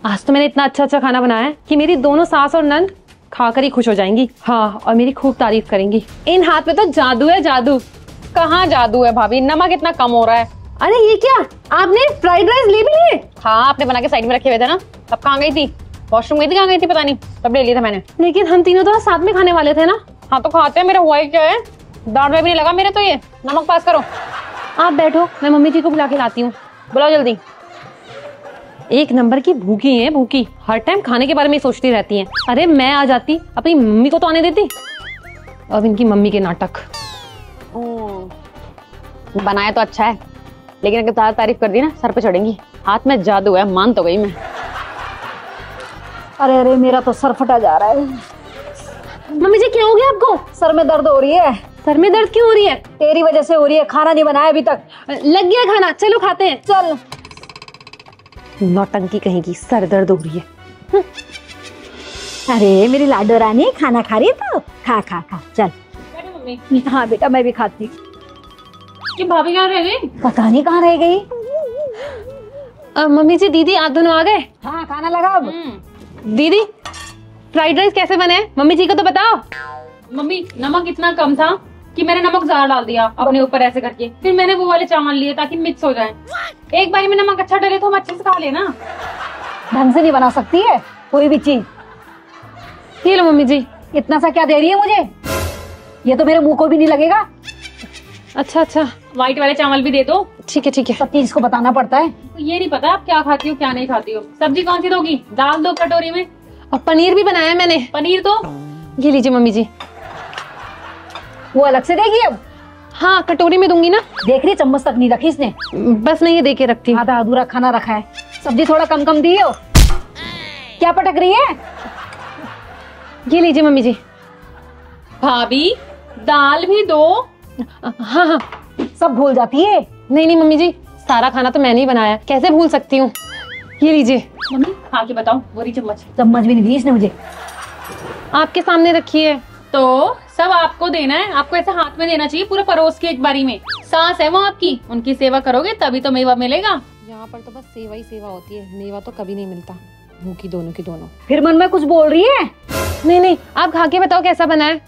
आज तो मैंने इतना अच्छा अच्छा खाना बनाया है कि मेरी दोनों सास और नंद खाकर ही खुश हो जाएंगी। हाँ, और मेरी खूब तारीफ करेंगी। इन हाथ में तो जादू है, जादू। कहाँ जादू है भाभी, नमक इतना कम हो रहा है। अरे ये क्या, आपने फ्राइड राइस ले भी लिए? हाँ, आपने बना के साइड में रखे हुए थे ना। अब कहाँ गई थी? वॉशरूम गई थी, कहाँ गई थी पता नहीं, तब ले लिया था मैंने। लेकिन हम तीनों तो साथ में खाने वाले थे ना। हाँ तो खाते हैं, मेरा हुआ ही क्या है, दांत में भी नहीं लगा मेरे तो। ये नमक पास करो। आप बैठो, मैं मम्मी जी को बुला के लाती हूँ। बुलाओ जल्दी। एक नंबर की भूखी है, भूखी। हर टाइम खाने के बारे में सोचती रहती हैं। अरे मैं आ जाती, अपनी मम्मी को तो आने देती। अब इनकी मम्मी के नाटक। बनाया तो अच्छा है, लेकिन अगर ज्यादा तारीफ कर दी ना सर पे चढ़ेंगी। हाथ में जादू है, मान तो गई मैं। अरे अरे मेरा तो सर फटा जा रहा है। मम्मी जी क्या हो गया आपको? सर में दर्द हो रही है। सर में दर्द क्यों हो रही है? तेरी वजह से हो रही है, खाना नहीं बनाया अभी तक। लग गया खाना, चलो खाते हैं। चल। नौटंकी कहेगी, सर दर्द हो रही है। अरे मेरी लाडो रानी खाना खा रही है तो खा खा खा चल। मम्मी। हाँ बेटा मैं भी खाती। कि भाभी कहाँ रह गई? पता नहीं कहाँ रह गई। मम्मी जी, दीदी आप दोनों आ गए? हाँ खाना लगा अब। दीदी फ्राइड राइस कैसे बने? मम्मी जी को तो बताओ। मम्मी नमक इतना कम था कि मैंने नमक ज्यादा डाल दिया अपने ऊपर ऐसे करके। फिर मैंने वो वाले चावल लिए ताकि मिक्स हो जाए। एक बारी में नमक अच्छा डले तो हम अच्छे से खा लेना। ढंग से नहीं बना सकती है कोई भी चीज। ये लो मम्मी जी। इतना सा क्या दे रही है मुझे? ये तो मेरे मुंह को भी नहीं लगेगा। अच्छा अच्छा, व्हाइट वाले चावल भी दे दो। ठीक है ठीक है। सब चीज को बताना पड़ता है। तो ये नहीं पता आप क्या खाती हो क्या नहीं खाती हो। सब्जी कौन सी दोगी? दाल दो कटोरी में। और पनीर भी बनाया है मैंने। पनीर तो ये लीजिए मम्मी जी। वो अलग से देगी अब? हाँ कटोरी में दूंगी ना। देख रही चम्मच तक नहीं रखी इसने। बस मैं ये दे के रखती हूँ। आधा अधूरा खाना रखा है। सब्जी थोड़ा कम कम दी हो। क्या पटक रही है? ये लीजिए मम्मी जी। भाभी दाल भी दो। हाँ हाँ। सब भूल जाती है। नहीं नहीं मम्मी जी, सारा खाना तो मैंने ही बनाया, कैसे भूल सकती हूँ। ये लीजिए। मम्मी खा के बताओ, वही चम्मच। चम्मच भी नहीं दी इसने मुझे। आपके सामने रखी है। तो सब आपको देना है, आपको ऐसे हाथ में देना चाहिए पूरा परोस के एक बारी में। सास है वो आपकी, उनकी सेवा करोगे तभी तो मेवा मिलेगा। यहाँ पर तो बस सेवा ही सेवा होती है, मेवा तो कभी नहीं मिलता। मुंह की दोनों की दोनों। फिर मन में कुछ बोल रही है? नहीं नहीं, आप खा के बताओ कैसा बना है।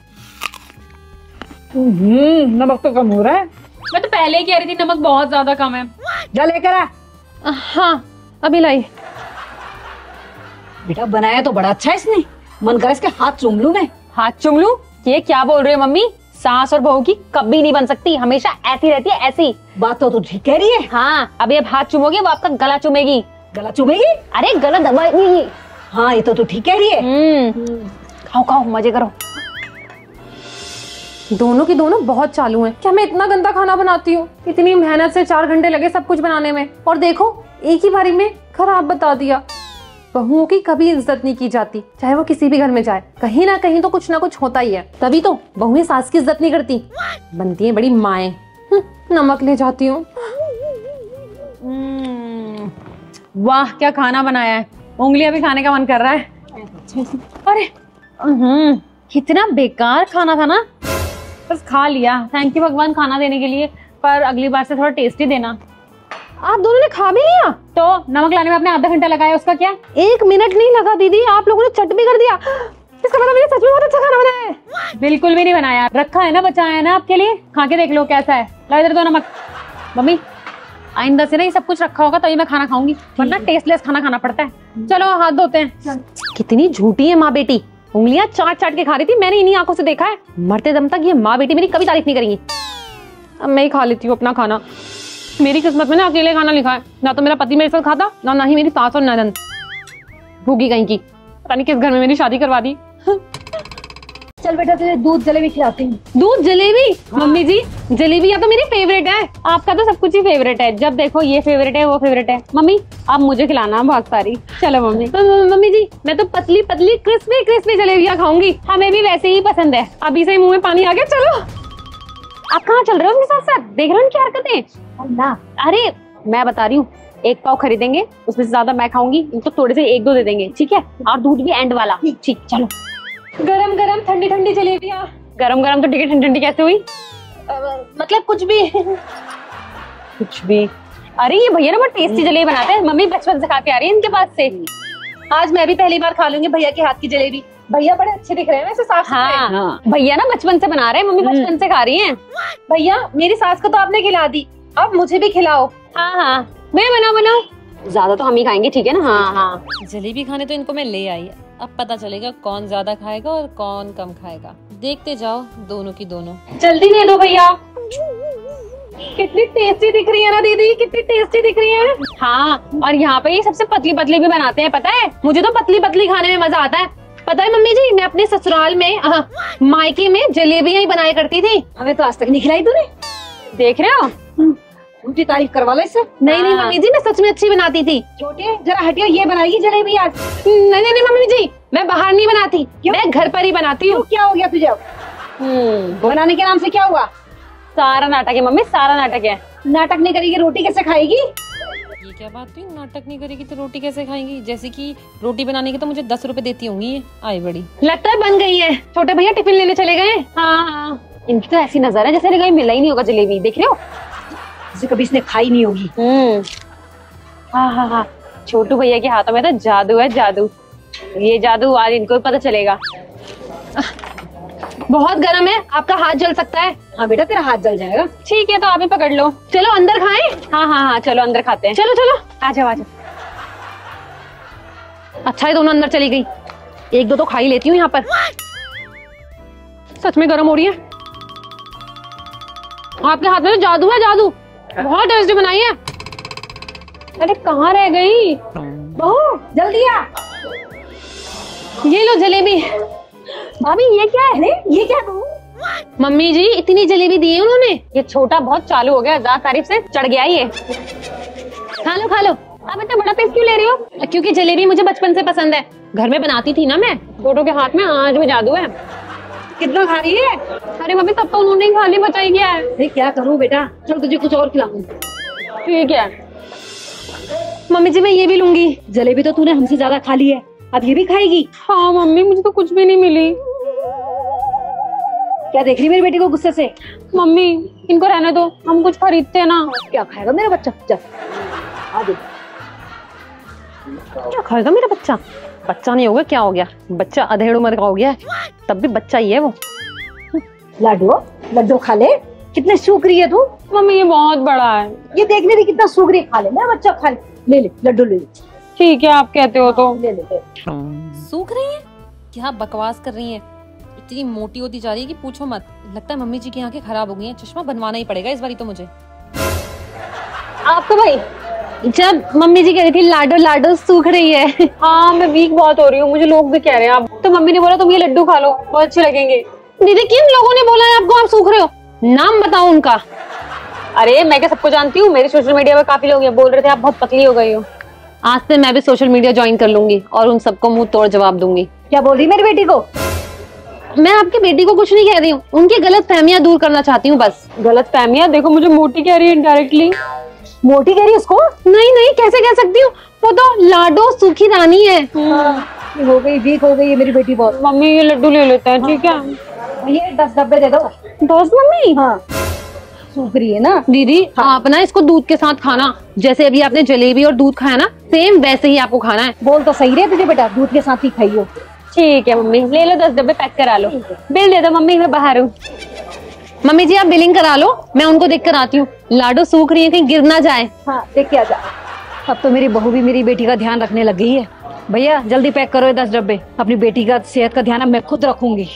नमक तो कम हो रहा है। मैं तो पहले ही कह रही थी नमक बहुत ज्यादा कम है। जा लेकर आ। हाँ अभी लाई। बेटा बनाया तो बड़ा अच्छा है इसने। मन करे इसके हाथ चूम लूं मैं। हाथ चूम लूं? ये क्या बोल रहे हो मम्मी? सास और बहू की कभी नहीं बन सकती, हमेशा ऐसी रहती है ऐसी। बात तो ठीक कह रही है। हाँ अभी अब हाथ चूमोगे वो आपका गला चूमेगी। गला चूमेगी? अरे गला दबाएगी। हाँ ये तो ठीक कह रही है। खाओ खाओ मजे करो। दोनों की दोनों बहुत चालू हैं। क्या मैं इतना गंदा खाना बनाती हूँ? इतनी मेहनत से 4 घंटे लगे सब कुछ बनाने में, और देखो एक ही बारी में खराब बता दिया। बहुओं की कभी इज्जत नहीं की जाती, चाहे वो किसी भी घर में जाए। कहीं ना कहीं तो कुछ ना कुछ होता ही है। तभी तो बहुएं सास की इज्जत नहीं करती, बनती है बड़ी माएं। नमक ले जाती हूँ। वाह क्या खाना बनाया है, उंगलियां भी खाने का मन कर रहा है। अरे कितना बेकार खाना था ना, बस खा लिया। थैंक यू भगवान खाना देने के लिए, पर अगली बार से थोड़ा टेस्टी देना। आप दोनों ने खा भी लिया? तो नमक लाने में आपने आधा घंटा लगाया, उसका क्या? 1 मिनट नहीं लगा दीदी, आप लोगों ने चट भी कर दिया। इसका मतलब मैंने सच में बहुत अच्छा खाना बनाया है। बिल्कुल भी नहीं बनाया, रखा है ना, बचाया है ना आपके लिए, खा के देख लो कैसा है। ला इधर दो नमक। मम्मी आइंदा से ना ये सब कुछ रखा होगा तभी मैं खाना खाऊंगी, वरना टेस्टलेस खाना खाना पड़ता है। चलो हाथ धोते हैं। कितनी झूठी है माँ बेटी, उंगलियां चाट चाट के खा रही थी, मैंने इन्हीं आंखों से देखा है। मरते दम तक ये माँ बेटी मेरी कभी तारीफ नहीं करेंगी। अब मैं ही खा लेती हूँ अपना खाना। मेरी किस्मत में ना अकेले खाना लिखा है, ना तो मेरा पति मेरे साथ खाता, ना ही मेरी सास और ननद। भूखी कहीं की, पता नहीं किस घर में मेरी शादी करवा दी। चल बेटा तुझे दूध जलेबी खिलाती हूँ। दूध जलेबी? हाँ। मम्मी जी जलेबी या तो मेरी फेवरेट है। आपका तो सब कुछ ही फेवरेट है, जब देखो ये फेवरेट है वो फेवरेट है। मम्मी आप मुझे खिलाना बहुत सारी। चलो मम्मी। मम्मी जी मैं तो पतली पतली क्रिस्पी क्रिस्पी जलेबियाँ खाऊंगी। हमें भी वैसे ही पसंद है। अभी से मुंह में पानी आ गया। चलो आप कहाँ चल रहे हो उसके साथ साथ? देख रहे हो क्या हरकतें। अल्लाह अरे मैं बता रही हूँ, 1 पाव खरीदेंगे, उसमें से ज्यादा मैं खाऊंगी, इनको थोड़े से 1-2 दे देंगे, ठीक है? और दूध भी एंड वाला। ठीक चलो। गरम गरम ठंडी ठंडी जलेबियाँ। गरम गरम तो ठीक है, ठंडी ठंडी कैसे हुई? मतलब कुछ भी। कुछ भी। अरे ये भैया ना बहुत टेस्टी जलेबी बनाते हैं, मम्मी बचपन से खा के आ रही है इनके पास से। आज मैं भी पहली बार खा लूंगी भैया के हाथ की जलेबी। भैया बड़े अच्छे दिख रहे हैं वैसे, साफ सुथरे। हाँ भैया ना बचपन से बना रहे हैं, मम्मी बचपन से खा रही हैं। भैया मेरी सास को तो आपने खिला दी, अब मुझे भी खिलाओ। हाँ हाँ भैया बनाओ बनाओ, ज्यादा तो हम ही खाएंगे, ठीक है ना। हाँ हाँ जलेबी खाने तो इनको मैं ले आई, अब पता चलेगा कौन ज्यादा खाएगा और कौन कम खाएगा। देखते जाओ दोनों की दोनों। जल्दी दे दो भैया। कितनी टेस्टी दिख रही है ना दीदी, कितनी टेस्टी दिख रही है। हाँ, और यहाँ पे ये सबसे पतली पतली भी बनाते हैं, पता है। मुझे तो पतली पतली खाने में मजा आता है। पता है मम्मी जी, मैं अपने ससुराल में मायके में जलेबियां ही बनाया करती थी। हमें तो आज तक नहीं खिलाई तूने। देख रहे हो, उल्टी तारीफ करवा लो इससे। नहीं नहीं मम्मी जी, मैं सच में अच्छी बनाती थी। छोटे जरा हटियो, ये बनाएगी जलेबी आज। नहीं नहीं मम्मी जी, मैं बाहर नहीं बनाती, मैं घर पर ही बनाती हूँ। क्या हो गया तुझे? बनाने के नाम से क्या हुआ? सारा नाटक है मम्मी, सारा नाटक है। नाटक नहीं करेगी रोटी कैसे खाएगी? ये क्या बात हुई, नाटक नहीं करेगी तो रोटी कैसे खाएंगी? जैसे कि रोटी बनाने के तो मुझे 10 रुपए देती होंगी ये। आई बड़ी लगता है बन गई है। छोटे भैया टिफिन लेने चले गए। हाँ हाँ, इनकी तो ऐसी नजर है जैसे कहीं मिला ही नहीं होगा जलेबी। देख रहे हो, जिसे कभी इसने खाई नहीं होगी। हाँ हाँ हाँ, छोटू भैया के हाथों में तो जादू है, जादू। ये जादू आज इनको भी पता चलेगा। बहुत गर्म है, आपका हाथ जल सकता है। हाँ बेटा, तेरा हाथ जल जाएगा। ठीक है, तो आप ही पकड़ लो। चलो अंदर खाएं। हाँ हाँ हाँ, चलो अंदर खाते हैं। चलो चलो आ जाओ आ जाओ। अच्छा है दोनों अंदर चली गई, एक दो तो खा ही लेती हूँ यहाँ पर। सच में गर्म हो रही है। आपके हाथ में तो जादू है, जादू। बहुत टेस्टी बनाई है। अरे कहाँ रह गई बहू, जल्दी आ। ये लो जलेबी। भाभी ये क्या है? अरे ये क्या बहू? मम्मी जी इतनी जलेबी दी है उन्होंने। ये छोटा बहुत चालू हो गया, ज्यादा तारीफ से चढ़ गया ये। खा लो खा लो। आप इतना बड़ा पीस क्यों ले रही हो? क्योंकि जलेबी मुझे बचपन से पसंद है, घर में बनाती थी ना मैं। छोटू के हाथ में आज भी जादू है। कितना खा रही है? अरे मम्मी तब तो उन्होंने ही खा ली, बचाई क्या है। अरे क्या करूँ बेटा, चल तुझे कुछ और खिलाऊं। ठीक है मम्मी जी मैं ये भी लूंगी। जलेबी तो तूने हमसे ज्यादा खा ली है, अब ये भी खाएगी? हाँ मम्मी, मुझे तो कुछ भी नहीं मिली। क्या देख रही मेरी बेटी को गुस्से से? मम्मी इनको रहने दो, हम कुछ खरीदते हैं ना। क्या खाएगा मेरा बच्चा? चल आ दे। क्या खाएगा मेरा बच्चा? बच्चा नहीं होगा, क्या हो गया? बच्चा अधेड़ उम्र का हो गया है, तब भी बच्चा ही है वो। लाडो, लड्डू खा ले। कितने सूख रही है तू? मम्मी ये बहुत बड़ा है। ये देखने दे कितना सूख रही है। खा ले मेरा बच्चा, खा ले। ले ले लड्डू ले ले। ठीक है, आप कहते हो तो। ले ले। सूख रही है? क्या बकवास कर रही है, इतनी मोटी होती जा रही है कि पूछो मत। लगता है मम्मी जी की आंखें खराब हो गई हैं, चश्मा बनवाना ही पड़ेगा इस बारी तो मुझे। आपको भाई, जब मम्मी जी कह रही थी लाडो लाडो सूख रही है। हाँ मैं वीक बहुत हो रही हूँ, मुझे लोग भी कह रहे हैं। आप तो मम्मी ने बोला तुम ये लड्डू खा लो, बहुत अच्छे लगेंगे। दीदी किन लोगों ने बोला है आपको आप सूख रहे हो? नाम बताओ उनका। अरे मैं क्या सबको जानती हूँ, मेरे सोशल मीडिया पे काफी लोग ये बोल रहे थे आप बहुत पतली हो गई हो। आज से मैं भी सोशल मीडिया ज्वाइन कर लूंगी और उन सबको मुंह तोड़ जवाब दूंगी। क्या बोल रही मेरी बेटी को? मैं आपकी बेटी को कुछ नहीं कह रही हूँ, उनकी गलत फहमियां दूर करना चाहती हूँ बस। गलत फहमियां? देखो मुझे मोटी कह रही है इनडायरेक्टली। मोटी कह रही है उसको? नहीं नहीं, कैसे कह सकती हूँ, वो तो लाडो सूखी रानी है। हो गई, वीक हो गई है मेरी बेटी बहुत। मम्मी ये लड्डू ले लेते हैं, ठीक है? ये 10 डब्बे दे दो। 10 मम्मी? हाँ, सूख रही है ना दीदी। आप ना इसको दूध के साथ खाना, जैसे अभी आपने जलेबी और दूध खाया ना, सेम वैसे ही आपको खाना है। बोल तो सही रहे तुझे बेटा, दूध के साथ ही खाइयो। ठीक है मम्मी, ले लो 10 डब्बे, पैक करा लो। बिल दे दो मम्मी, मैं बाहर हूँ। मम्मी जी आप बिलिंग करा लो, मैं उनको देख कर आती हूँ। लाडो सूख रही है, कहीं गिर ना जाए। हाँ देख के आ जा। अब तो मेरी बहू भी मेरी बेटी का ध्यान रखने लग गई है। भैया जल्दी पैक करो ये 10 डब्बे, अपनी बेटी का सेहत का ध्यान अब मैं खुद रखूंगी।